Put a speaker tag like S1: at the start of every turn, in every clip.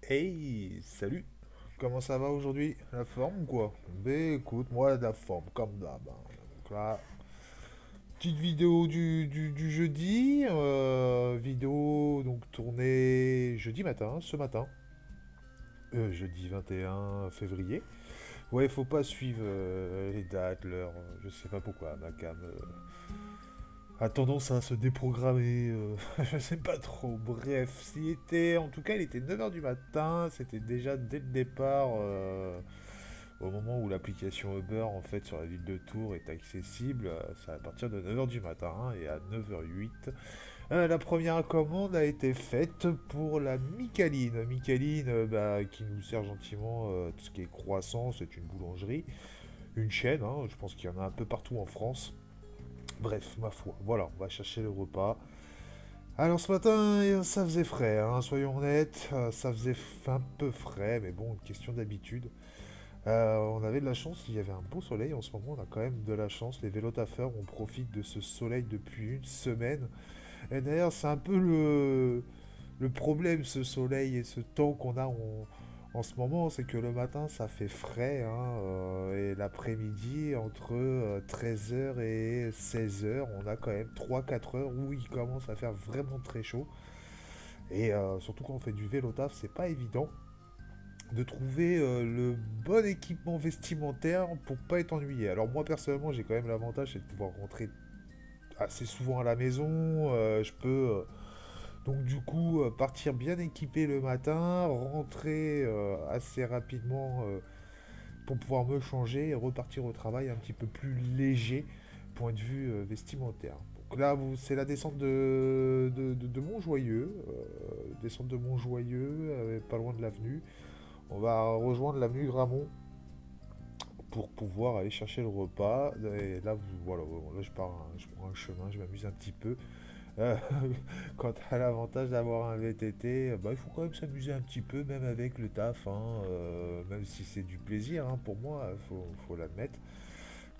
S1: Hey, salut! Comment ça va aujourd'hui? La forme ou quoi? Ben écoute, moi la forme, comme d'hab, hein. Donc là, petite vidéo du jeudi, vidéo donc tournée jeudi matin, ce matin, jeudi 21 février. Ouais, faut pas suivre les dates, l'heure, je sais pas pourquoi, ma cam a tendance à se déprogrammer, je sais pas trop. Bref, s'il était, en tout cas, il était 9 heures du matin, c'était déjà dès le départ, au moment où l'application Uber, en fait, sur la ville de Tours est accessible, c'est à partir de 9 heures du matin, et à 9h08, la première commande a été faite pour la Micaline. Micaline, bah, qui nous sert gentiment tout ce qui est croissant, c'est une boulangerie, une chaîne, hein, je pense qu'il y en a un peu partout en France. Bref, ma foi, voilà, on va chercher le repas. Alors ce matin, ça faisait frais, hein, soyons honnêtes, ça faisait un peu frais, mais bon, une question d'habitude. On avait de la chance, il y avait un beau soleil en ce moment, on a quand même de la chance. Les vélotaffeurs, on profite de ce soleil depuis une semaine. Et d'ailleurs, c'est un peu le problème, ce soleil et ce temps qu'on a en ce moment, c'est que le matin, ça fait frais, hein, et l'après-midi, entre 13 heures et 16 heures, on a quand même 3 4 heures où il commence à faire vraiment très chaud. Et surtout quand on fait du vélo taf, c'est pas évident de trouver le bon équipement vestimentaire pour pas être ennuyé. Alors moi personnellement, j'ai quand même l'avantage, c'est de pouvoir rentrer assez souvent à la maison. Je peux donc du coup partir bien équipé le matin, rentrer assez rapidement pour pouvoir me changer et repartir au travail un petit peu plus léger point de vue vestimentaire. Donc là, c'est la descente de Montjoyeux, descente de Montjoyeux, pas loin de l'avenue. On va rejoindre l'avenue Gramont pour pouvoir aller chercher le repas. Et là, voilà, là je prends un chemin, je m'amuse un petit peu. Euh, Quant à l'avantage d'avoir un VTT, bah, il faut quand même s'amuser un petit peu, même avec le taf, hein, même si c'est du plaisir, hein, pour moi, faut l'admettre.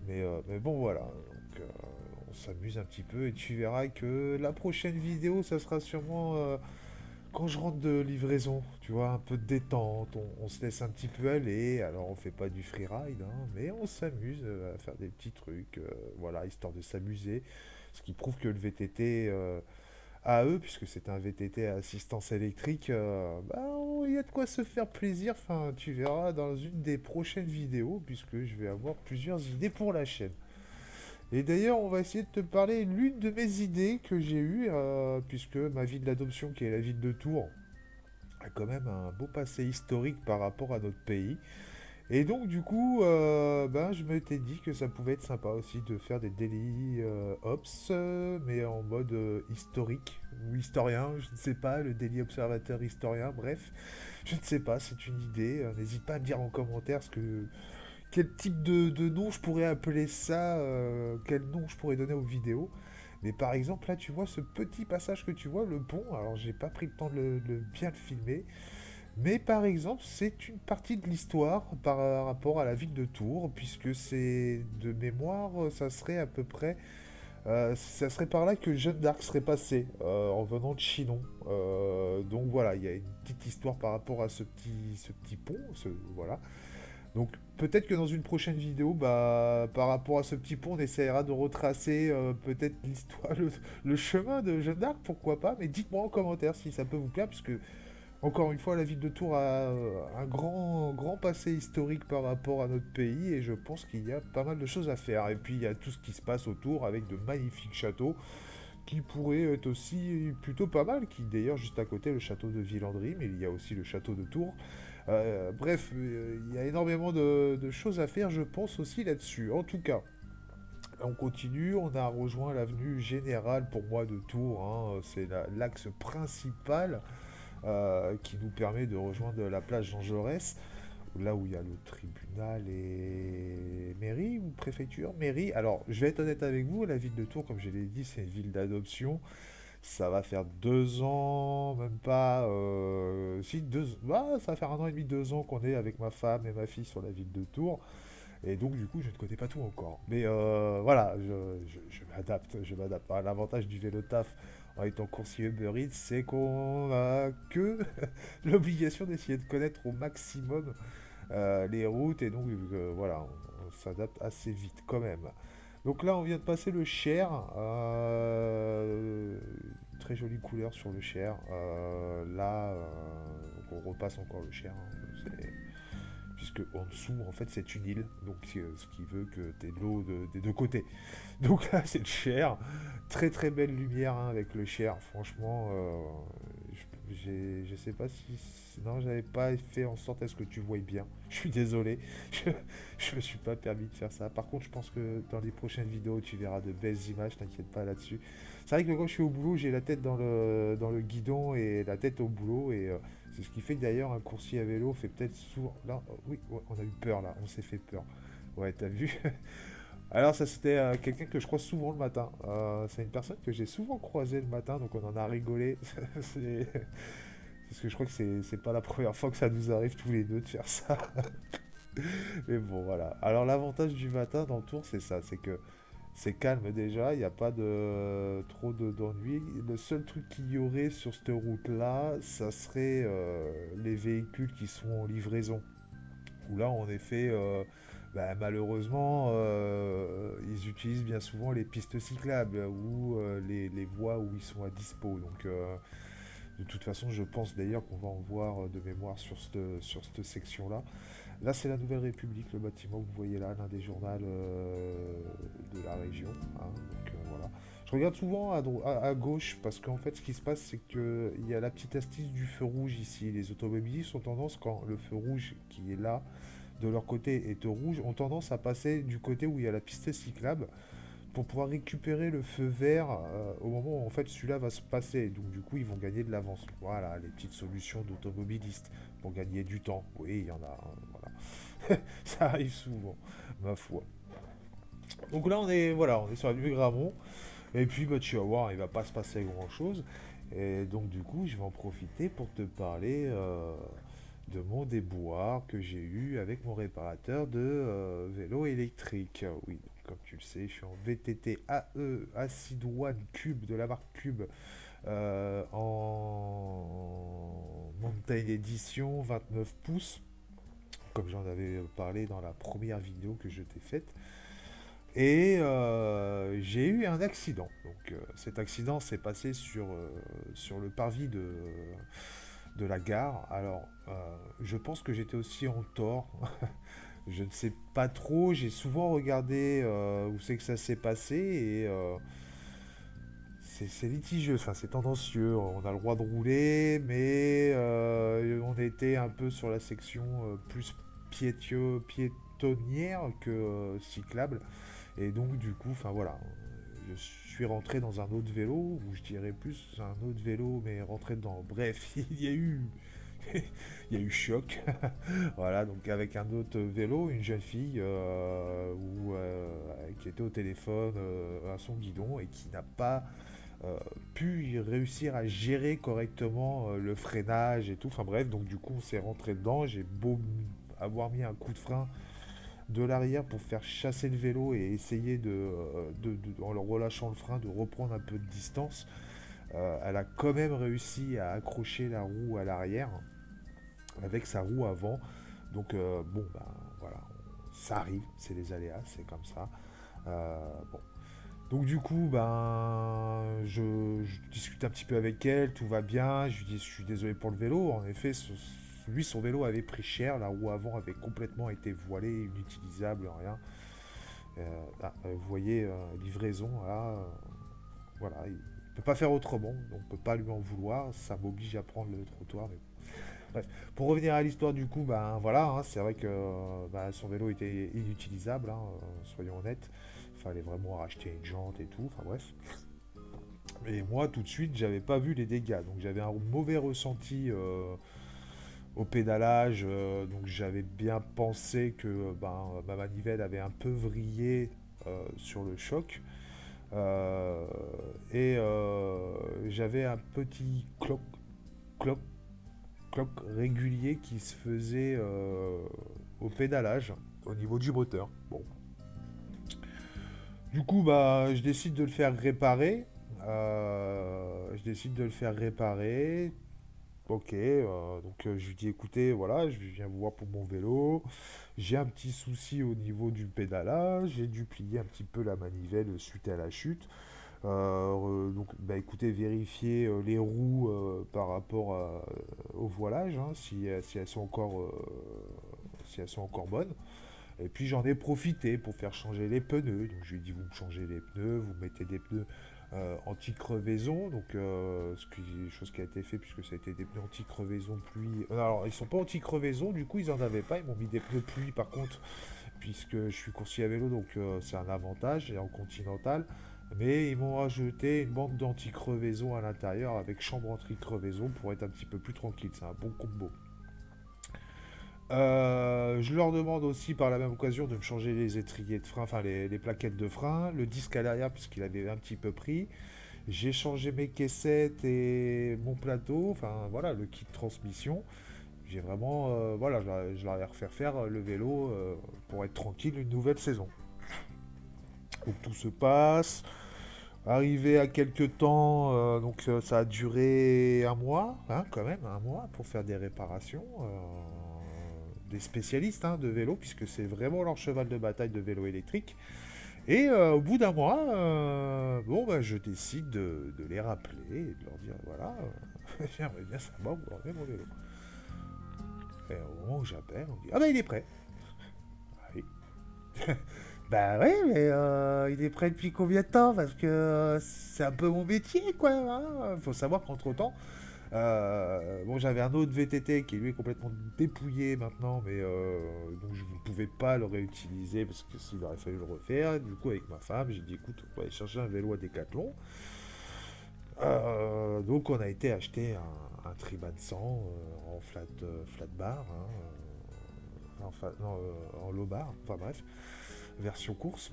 S1: Mais bon, voilà, donc, on s'amuse un petit peu et tu verras que la prochaine vidéo, ça sera sûrement quand je rentre de livraison, tu vois, un peu de détente, on se laisse un petit peu aller. Alors on fait pas du freeride, hein, mais on s'amuse à faire des petits trucs, voilà, histoire de s'amuser. Ce qui prouve que le VTT AE, puisque c'est un VTT à assistance électrique, bah, il y a de quoi se faire plaisir. Enfin, tu verras dans une des prochaines vidéos, puisque je vais avoir plusieurs idées pour la chaîne. Et d'ailleurs, on va essayer de te parler l'une de mes idées que j'ai eues, puisque ma ville d'adoption, qui est la ville de Tours, a quand même un beau passé historique par rapport à notre pays. Et donc, du coup, ben, je m'étais dit que ça pouvait être sympa aussi de faire des daily ops, mais en mode historique ou historien, je ne sais pas, le daily observateur historien, bref, je ne sais pas, c'est une idée. N'hésite pas à me dire en commentaire quel type de nom je pourrais appeler ça, quel nom je pourrais donner aux vidéos. Mais par exemple, là, tu vois ce petit passage que tu vois, le pont. Alors, j'ai pas pris le temps de bien le filmer. Mais par exemple, c'est une partie de l'histoire par rapport à la ville de Tours, puisque c'est de mémoire, ça serait à peu près, ça serait par là que Jeanne d'Arc serait passée en venant de Chinon. Donc voilà, il y a une petite histoire par rapport à ce petit pont, voilà. Donc peut-être que dans une prochaine vidéo, bah, par rapport à ce petit pont, on essaiera de retracer peut-être l'histoire, le chemin de Jeanne d'Arc, pourquoi pas. Mais dites-moi en commentaire si ça peut vous plaire, puisque encore une fois, la ville de Tours a un grand passé historique par rapport à notre pays et je pense qu'il y a pas mal de choses à faire. Et puis il y a tout ce qui se passe autour avec de magnifiques châteaux qui pourraient être aussi plutôt pas mal, qui d'ailleurs juste à côté le château de Villandry, mais il y a aussi le château de Tours. Bref, il y a énormément de choses à faire, je pense aussi là-dessus. En tout cas, on continue, on a rejoint l'avenue Générale pour moi de Tours, hein, c'est l'axe principal qui nous permet de rejoindre la plage Jean Jaurès, là où il y a le tribunal et mairie ou préfecture, mairie. Alors, je vais être honnête avec vous, la ville de Tours, comme je l'ai dit, c'est une ville d'adoption. Ça va faire 2 ans, même pas, si deux, bah, ça va faire 1 an et demi, 2 ans qu'on est avec ma femme et ma fille sur la ville de Tours. Et donc, du coup, je ne connais pas tout encore. Mais voilà, je m'adapte, je m'adapte. L'avantage du vélo taf, en étant coursier Uber Eats, c'est qu'on a que l'obligation d'essayer de connaître au maximum les routes, et donc voilà, on s'adapte assez vite quand même. Donc là, on vient de passer le Cher. Très jolie couleur sur le Cher. Là, on repasse encore le Cher, hein. Puisque en dessous, en fait, c'est une île. Donc, ce qui veut que tu aies de l'eau des deux côtés. Donc là, c'est le Cher. Très très belle lumière, hein, avec le Cher. Franchement, je sais pas si... Non, j'avais pas fait en sorte à ce que tu voyes bien. Je suis désolé. Je, je me suis pas permis de faire ça. Par contre, je pense que dans les prochaines vidéos, tu verras de belles images. T'inquiète pas là-dessus. C'est vrai que quand je suis au boulot, j'ai la tête dans le guidon et la tête au boulot. Et c'est ce qui fait que d'ailleurs, un coursier à vélo fait peut-être souvent... Là, oui, ouais, on a eu peur là. On s'est fait peur. Ouais, t'as vu? Alors ça c'était quelqu'un que je croise souvent le matin. C'est une personne que j'ai souvent croisée le matin, donc on en a rigolé. c'est parce que je crois que c'est pas la première fois que ça nous arrive tous les deux de faire ça. Mais bon voilà. Alors l'avantage du matin dans le Tour c'est ça, c'est que c'est calme déjà, il n'y a pas de trop d'ennuis. Le seul truc qu'il y aurait sur cette route-là, ça serait les véhicules qui sont en livraison. Où là, en effet, bah, malheureusement, ils utilisent bien souvent les pistes cyclables ou les voies où ils sont à dispo. Donc, de toute façon, je pense d'ailleurs qu'on va en voir de mémoire sur cette section-là. Là, c'est la Nouvelle République, le bâtiment que vous voyez là, l'un des journaux de la région, hein. Donc, voilà. Je regarde souvent à gauche parce qu'en fait, ce qui se passe, c'est qu'il y a la petite astuce du feu rouge ici. Les automobilistes ont tendance, quand le feu rouge qui est là, de leur côté est au rouge, ont tendance à passer du côté où il y a la piste cyclable pour pouvoir récupérer le feu vert au moment où en fait celui-là va se passer. Donc du coup ils vont gagner de l'avance. Voilà, les petites solutions d'automobilistes pour gagner du temps. Oui, il y en a, hein, voilà. Ça arrive souvent, ma foi. Donc là on est sur la nuit Gramont. Et puis bah, tu vas voir, il va pas se passer grand chose. Et donc du coup je vais en profiter pour te parler de mon déboire que j'ai eu avec mon réparateur de vélo électrique. Oui, donc, comme tu le sais, je suis en VTT AE Acid One Cube de la marque Cube en Mountain Edition 29 pouces, comme j'en avais parlé dans la première vidéo que je t'ai faite. Et j'ai eu un accident. Donc cet accident s'est passé sur le parvis de la gare. Alors je pense que j'étais aussi en tort. Je ne sais pas trop. J'ai souvent regardé où c'est que ça s'est passé et c'est litigieux. Enfin, c'est tendancieux. On a le droit de rouler, mais on était un peu sur la section plus piétonnière que cyclable. Et donc, du coup, enfin voilà, je suis rentré dans un autre vélo, ou je dirais plus un autre vélo, mais rentré dedans. Bref, il y a eu, il y a eu choc. Voilà, donc avec un autre vélo, une jeune fille qui était au téléphone à son guidon et qui n'a pas pu réussir à gérer correctement le freinage et tout. Enfin bref, donc du coup, on s'est rentré dedans. J'ai beau avoir mis un coup de frein de l'arrière pour faire chasser le vélo et essayer en le relâchant le frein, de reprendre un peu de distance. Elle a quand même réussi à accrocher la roue à l'arrière avec sa roue avant. Donc bon, ben voilà, ça arrive, c'est les aléas, c'est comme ça. Bon. Donc du coup, ben, je discute un petit peu avec elle, tout va bien. Je lui dis, je suis désolé pour le vélo. En effet, lui, son vélo avait pris cher, la roue avant avait complètement été voilée, inutilisable, rien. Là, vous voyez, livraison, là, voilà, il ne peut pas faire autrement, donc on ne peut pas lui en vouloir, ça m'oblige à prendre le trottoir. Mais... Bref, pour revenir à l'histoire du coup, ben voilà, hein, c'est vrai que ben, son vélo était inutilisable, hein, soyons honnêtes. Il fallait vraiment racheter une jante et tout, enfin bref. Et moi, tout de suite, j'avais pas vu les dégâts, donc j'avais un mauvais ressenti au pédalage, donc j'avais bien pensé que ben, ma manivelle avait un peu vrillé sur le choc. Euh, et j'avais un petit cloc, cloc, cloc régulier qui se faisait au pédalage, au niveau du moteur. Bon. Du coup, bah, je décide de le faire réparer. Je décide de le faire réparer. Ok, donc je lui dis écoutez, voilà, je viens vous voir pour mon vélo. J'ai un petit souci au niveau du pédalage. J'ai dû plier un petit peu la manivelle suite à la chute. Donc, bah, écoutez, vérifiez les roues par rapport au voilage, hein, si elles sont si elles sont encore bonnes. Et puis j'en ai profité pour faire changer les pneus. Donc je lui ai dit vous me changez les pneus, vous mettez des pneus anti-crevaison. Donc chose qui a été fait puisque ça a été des pneus anti-crevaison pluie. Alors ils sont pas anti-crevaison, du coup ils en avaient pas. Ils m'ont mis des pneus pluie par contre, puisque je suis coursier à vélo, donc c'est un avantage et en continental. Mais ils m'ont rajouté une bande d'anti-crevaison à l'intérieur avec chambre anti-crevaison pour être un petit peu plus tranquille. C'est un bon combo. Je leur demande aussi par la même occasion de me changer les étriers de frein, enfin les plaquettes de frein, le disque à l'arrière puisqu'il avait un petit peu pris. J'ai changé mes caissettes et mon plateau, enfin voilà, le kit de transmission. J'ai vraiment, voilà, je leur ai refait faire le vélo pour être tranquille une nouvelle saison. Donc tout se passe. Arrivé à quelques temps, donc ça a duré un mois, hein, quand même, un mois pour faire des réparations. Des spécialistes hein, de vélo, puisque c'est vraiment leur cheval de bataille de vélo électrique. Et au bout d'un mois, bon, bah, je décide de les rappeler et de leur dire voilà, j'aimerais bien savoir où en est mon vélo. Et au moment où j'appelle, on dit ah bah il est prêt. Ah oui. Bah ouais, mais il est prêt depuis combien de temps? Parce que c'est un peu mon métier, quoi. Hein. Faut savoir qu'entre-temps, bon, j'avais un autre VTT qui lui est complètement dépouillé maintenant, mais donc je ne pouvais pas le réutiliser parce que s'il aurait fallu le refaire. Du coup, avec ma femme, j'ai dit écoute, on va aller chercher un vélo à Decathlon. Donc on a été acheter un Triban 100 en flat bar, hein, non, en low bar, enfin bref, version course.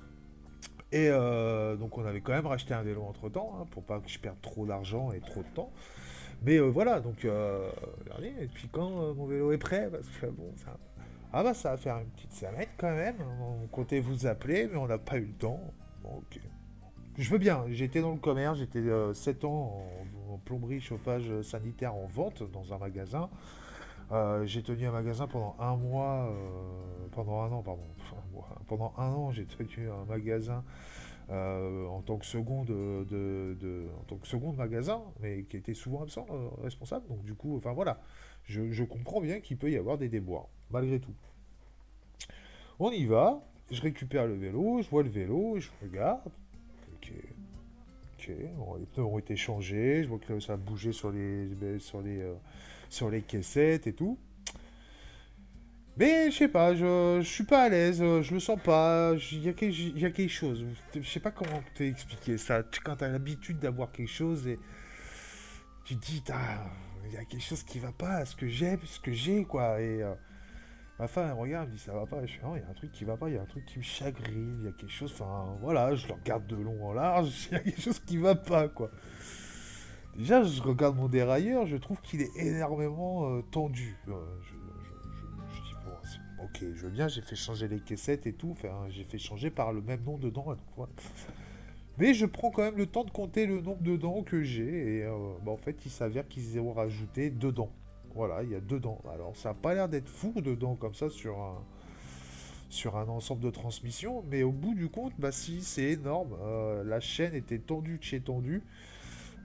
S1: Et donc on avait quand même racheté un vélo entre temps, hein, pour pas que je perde trop d'argent et trop de temps. Mais voilà, donc regardez, et puis quand mon vélo est prêt, parce que bon, ça. Ah bah ça va faire une petite semaine quand même. On comptait vous appeler, mais on n'a pas eu le temps. Bon, ok. Je veux bien, j'étais dans le commerce, j'étais 7 ans en plomberie, chauffage sanitaire en vente dans un magasin. J'ai tenu un magasin pendant un mois, pendant un an, pardon. Pendant un an, j'ai tenu un magasin en tant que seconde en tant que seconde magasin, mais qui était souvent absent, responsable. Donc du coup, enfin voilà, je comprends bien qu'il peut y avoir des déboires, malgré tout. On y va, je récupère le vélo, je vois le vélo, je regarde. Ok, ok, bon, les pneus ont été changés, je vois que ça a bougé sur les caissettes et tout. Mais je sais pas, je suis pas à l'aise, je le sens pas, il y a quelque chose. Je sais pas comment t'expliquer ça. Quand t'as l'habitude d'avoir quelque chose et tu te dis, ah, il y a quelque chose qui va pas à ce que j'aime, ce que j'ai, quoi. Et ma femme, elle regarde, elle me dit, ça va pas. Je fais, non, il y a un truc qui va pas, il y a un truc qui me chagrine, il y a quelque chose, enfin, voilà, je le regarde de long en large, il y a quelque chose qui va pas, quoi. Déjà, je regarde mon dérailleur, je trouve qu'il est énormément tendu. Je dis, bon, ok, je veux bien, j'ai fait changer les caissettes et tout, enfin, j'ai fait changer par le même nom dedans. Donc, voilà. Mais je prends quand même le temps de compter le nombre de dents que j'ai, et bah, en fait, il s'avère qu'ils ont rajouté 2 dents. Voilà, il y a 2 dents. Alors, ça n'a pas l'air d'être fou, 2 dents comme ça sur un ensemble de transmission, mais au bout du compte, bah si, c'est énorme. La chaîne était tendue de chez tendue.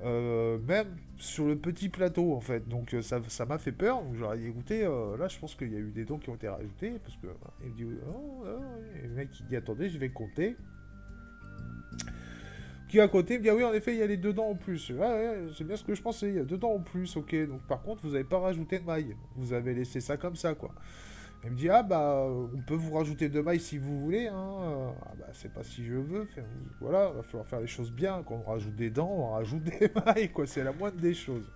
S1: Même sur le petit plateau en fait, donc ça m'a fait peur. Donc j'aurais dit écoutez, là je pense qu'il y a eu des dents qui ont été rajoutées parce que il me dit oh, oh, et le mec il dit attendez, je vais compter. Qui à côté me dit ah oui en effet il y a les 2 dents en plus. Ouais, ouais, c'est bien ce que je pensais, il y a 2 dents en plus, ok. Donc par contre vous n'avez pas rajouté de maille, vous avez laissé ça comme ça quoi. Il me dit ah bah on peut vous rajouter 2 mailles si vous voulez, hein. Ah bah c'est pas si je veux, voilà, va falloir faire les choses bien. Quand on rajoute des dents, on rajoute des mailles, quoi, c'est la moindre des choses.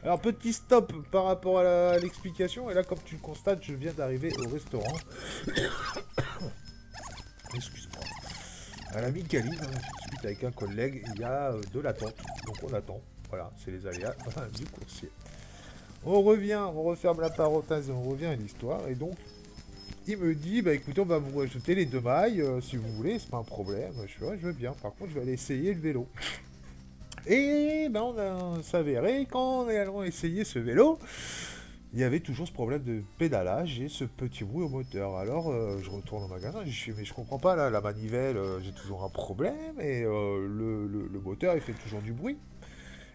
S1: Alors petit stop par rapport à l'explication, et là comme tu le constates, je viens d'arriver au restaurant. Excuse-moi. À la Micaline, hein, je discute avec un collègue, il y a de l'attente, donc on attend. Voilà, c'est les aléas du coursier. On revient, on referme la parenthèse et on revient à l'histoire. Et donc, il me dit, bah écoutez, on va vous rajouter les 2 mailles, si vous voulez, c'est pas un problème. Je fais, ouais, je veux bien. Par contre, je vais aller essayer le vélo. Et ben on a s'avéré quand on est allé essayer ce vélo, il y avait toujours ce problème de pédalage et ce petit bruit au moteur. Alors je retourne au magasin, je suis mais je comprends pas là, la manivelle, j'ai toujours un problème et le moteur il fait toujours du bruit.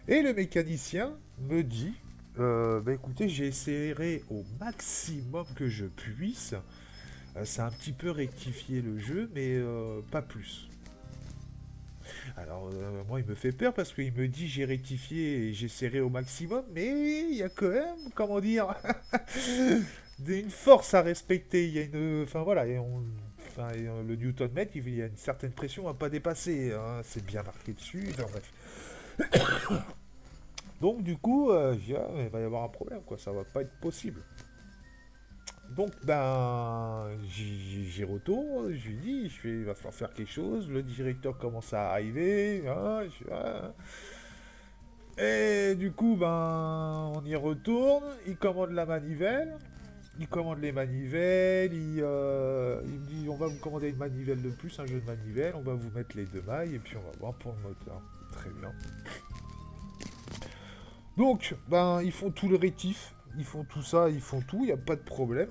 S1: Et le mécanicien me dit, bah écoutez, j'ai essayé au maximum que je puisse. Ça a un petit peu rectifié le jeu, mais pas plus. Alors, moi, il me fait peur parce qu'il me dit j'ai rectifié et j'ai serré au maximum, mais il y a quand même, comment dire, une force à respecter. Il y a une. Enfin, voilà, le Newton-mètre, il y a une certaine pression à pas dépasser, hein. C'est bien marqué dessus. Enfin, bref. Donc, du coup, je dis, ah, il va y avoir un problème, quoi. Ça va pas être possible. Donc, ben, j'y retourne, je lui dis, il va falloir faire quelque chose. Le directeur commence à arriver. Hein, et du coup, ben, on y retourne. Il commande la manivelle. Il commande les manivelles. Il me dit, on va vous commander une manivelle de plus, un jeu de manivelle. On va vous mettre les deux mailles et puis on va voir pour le moteur. Très bien. Donc, ben, ils font tout le rétif. Ils font tout ça, ils font tout. Il n'y a pas de problème.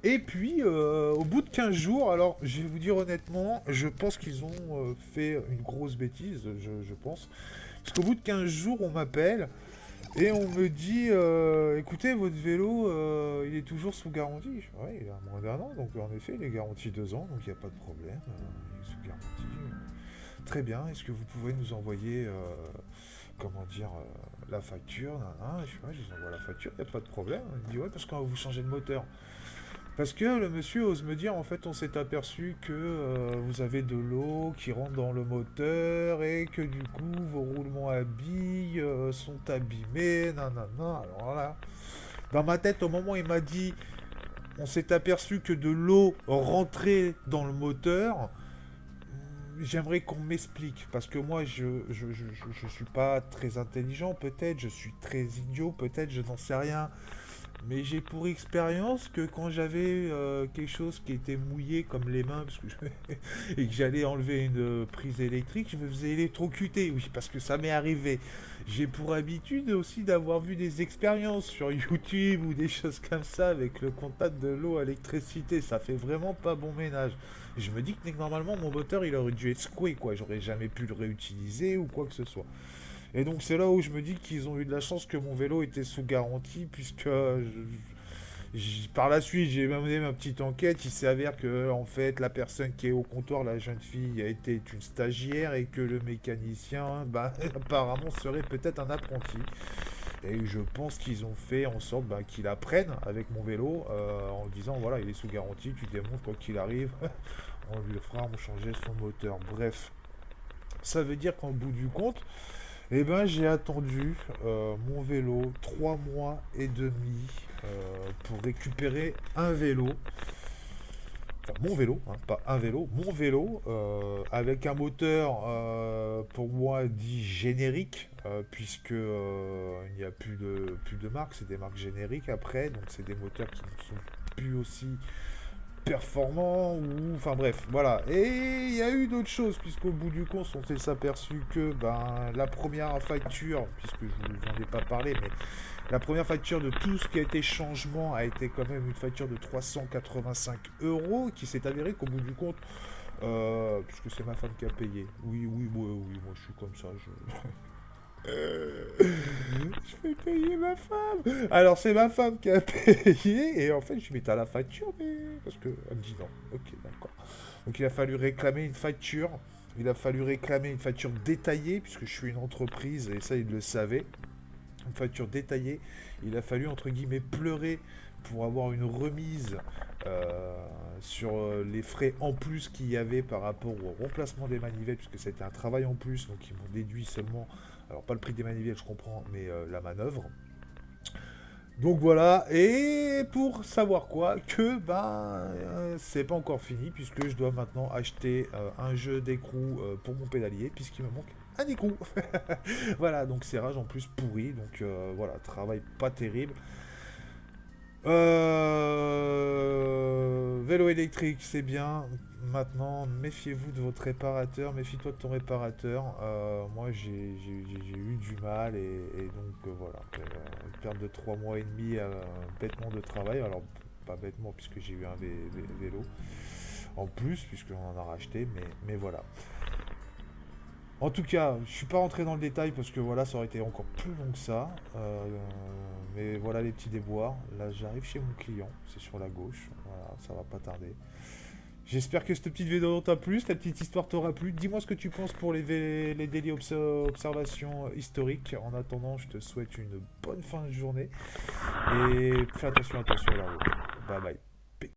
S1: Et puis, au bout de 15 jours, alors je vais vous dire honnêtement, je pense qu'ils ont fait une grosse bêtise, je pense. Parce qu'au bout de 15 jours, on m'appelle et on me dit écoutez, votre vélo, il est toujours sous garantie. Je fais, ouais, il a moins d'un an, donc en effet, il est garanti 2 ans, donc il n'y a pas de problème. Il est sous garantie. Très bien, est-ce que vous pouvez nous envoyer, comment dire, la facture Je fais, ouais, je vous envoie la facture, il n'y a pas de problème. Il me dit ouais, parce qu'on va vous changer de moteur. Parce que le monsieur ose me dire, en fait, on s'est aperçu que vous avez de l'eau qui rentre dans le moteur et que du coup, vos roulements à billes sont abîmés, nanana. Alors là, dans ma tête, au moment où il m'a dit, on s'est aperçu que de l'eau rentrait dans le moteur, j'aimerais qu'on m'explique. Parce que moi, je suis pas très intelligent, peut-être, je suis très idiot, peut-être, je n'en sais rien. Mais j'ai pour expérience que quand j'avais quelque chose qui était mouillé comme les mains et que j'allais enlever une prise électrique, je me faisais électrocuter. Oui, parce que ça m'est arrivé. J'ai pour habitude aussi d'avoir vu des expériences sur YouTube ou des choses comme ça avec le contact de l'eau à l'électricité. Ça fait vraiment pas bon ménage. Je me dis que normalement mon moteur il aurait dû être secoué, quoi. J'aurais jamais pu le réutiliser ou quoi que ce soit. Et donc c'est là où je me dis qu'ils ont eu de la chance que mon vélo était sous garantie, puisque par la suite j'ai mené ma petite enquête. Il s'avère que en fait la personne qui est au comptoir, la jeune fille, a été une stagiaire et que le mécanicien, bah, apparemment serait peut-être un apprenti. Et je pense qu'ils ont fait en sorte qu'il apprenne avec mon vélo en disant voilà il est sous garantie, tu démontres quoi qu'il arrive, on lui fera changer son moteur. Bref, ça veut dire qu'en bout du compte, eh ben, j'ai attendu mon vélo 3 mois et demi pour récupérer un vélo. Enfin, mon vélo, hein, pas un vélo, mon vélo, avec un moteur pour moi dit générique, puisque il n'y a plus de marque, c'est des marques génériques après, donc c'est des moteurs qui ne sont plus aussi performant ou enfin bref voilà. Et il y a eu d'autres choses puisqu'au bout du compte on s'est aperçu que la première facture, puisque je vous en ai pas parlé, mais la première facture de tout ce qui a été changement a été quand même une facture de 385 € qui s'est avéré qu'au bout du compte puisque c'est ma femme qui a payé. Oui, moi je suis comme ça, je fais payer ma femme. Alors c'est ma femme qui a payé et en fait je lui mets à la facture mais parce que elle me dit non. Ok, d'accord. Donc il a fallu réclamer une facture. Il a fallu réclamer une facture détaillée puisque je suis une entreprise et ça il le savait. Une facture détaillée. Il a fallu entre guillemets pleurer pour avoir une remise sur les frais en plus qu'il y avait par rapport au remplacement des manivelles puisque c'était un travail en plus donc ils m'ont déduit seulement. Alors pas le prix des manivelles, je comprends, mais la manœuvre. Donc voilà, et pour savoir quoi, que c'est pas encore fini, puisque je dois maintenant acheter un jeu d'écrou pour mon pédalier, puisqu'il me manque un écrou. Voilà, donc serrage en plus pourri, donc voilà, travail pas terrible. Vélo électrique, c'est bien, Maintenant, méfiez-vous de votre réparateur, méfie-toi de ton réparateur. Moi, j'ai eu du mal et donc voilà. Une perte de 3 mois et demi bêtement de travail. Alors, pas bêtement puisque j'ai eu un vélo en plus, puisque j'en ai racheté, mais voilà. En tout cas, je suis pas rentré dans le détail parce que voilà, ça aurait été encore plus long que ça. Mais voilà les petits déboires. Là, j'arrive chez mon client, c'est sur la gauche. Voilà, ça va pas tarder. J'espère que cette petite vidéo t'a plu, cette petite histoire t'aura plu. Dis-moi ce que tu penses pour les daily observations historiques. En attendant, je te souhaite une bonne fin de journée et fais attention à toi sur la route. Bye bye.